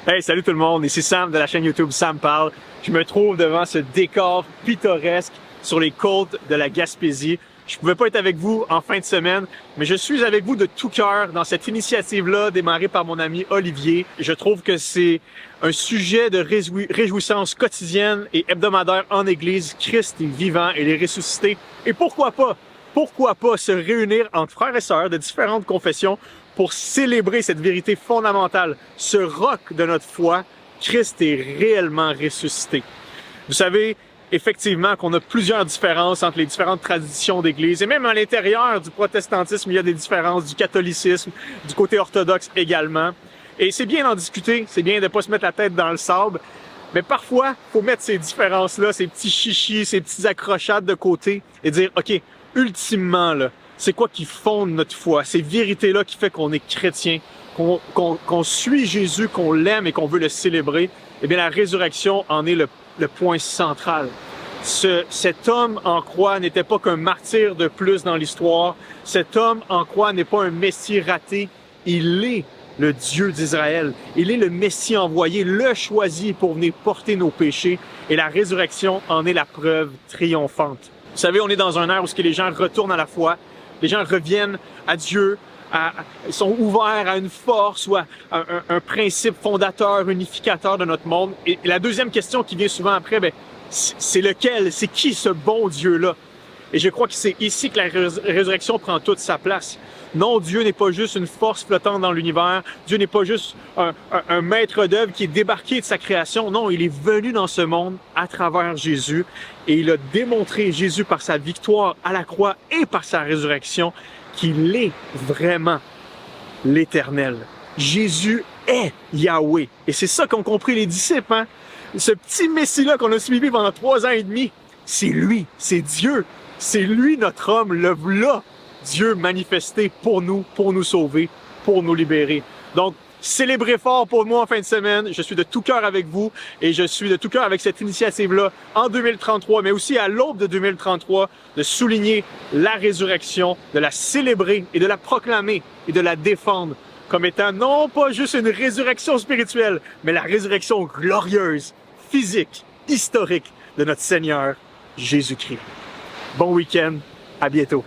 Hey, salut tout le monde, ici Sam de la chaîne YouTube Sam Parle. Je me trouve devant ce décor pittoresque sur les côtes de la Gaspésie. Je pouvais pas être avec vous en fin de semaine, mais je suis avec vous de tout cœur dans cette initiative-là démarrée par mon ami Olivier. Je trouve que c'est un sujet de réjouissance quotidienne et hebdomadaire en Église. Christ est vivant et il est ressuscité. Et pourquoi pas se réunir entre frères et sœurs de différentes confessions pour célébrer cette vérité fondamentale, ce roc de notre foi, Christ est réellement ressuscité. Vous savez, effectivement, qu'on a plusieurs différences entre les différentes traditions d'Église, et même à l'intérieur du protestantisme, il y a des différences, du catholicisme, du côté orthodoxe également. Et c'est bien d'en discuter, c'est bien de pas se mettre la tête dans le sable, mais parfois, faut mettre ces différences-là, ces petits chichis, ces petites accrochades de côté, et dire, OK, ultimement, là, c'est quoi qui fonde notre foi? Ces vérités-là qui fait qu'on est chrétien, qu'on suit Jésus, qu'on l'aime et qu'on veut le célébrer. Eh bien, la résurrection en est le point central. Cet homme en croix n'était pas qu'un martyr de plus dans l'histoire. Cet homme en croix n'est pas un Messie raté. Il est le Dieu d'Israël. Il est le Messie envoyé, le choisi pour venir porter nos péchés. Et la résurrection en est la preuve triomphante. Vous savez, on est dans un ère où les gens retournent à la foi. Les gens reviennent à Dieu, ils sont ouverts à une force ou à un principe fondateur, unificateur de notre monde. Et la deuxième question qui vient souvent après, c'est lequel? C'est qui ce bon Dieu-là? Et je crois que c'est ici que la résurrection prend toute sa place. Non, Dieu n'est pas juste une force flottante dans l'univers. Dieu n'est pas juste un maître d'œuvre qui est débarqué de sa création. Non, il est venu dans ce monde à travers Jésus et il a démontré, Jésus, par sa victoire à la croix et par sa résurrection, qu'il est vraiment l'Éternel. Jésus est Yahweh. Et c'est ça qu'ont compris les disciples, hein? Ce petit Messie-là qu'on a suivi pendant 3 ans et demi, c'est lui, c'est Dieu. C'est lui notre homme, le v'là. Dieu manifesté pour nous sauver, pour nous libérer. Donc, célébrez fort pour moi en fin de semaine. Je suis de tout cœur avec vous et je suis de tout cœur avec cette initiative-là en 2033, mais aussi à l'aube de 2033, de souligner la résurrection, de la célébrer et de la proclamer et de la défendre comme étant non pas juste une résurrection spirituelle, mais la résurrection glorieuse, physique, historique de notre Seigneur Jésus-Christ. Bon week-end, à bientôt.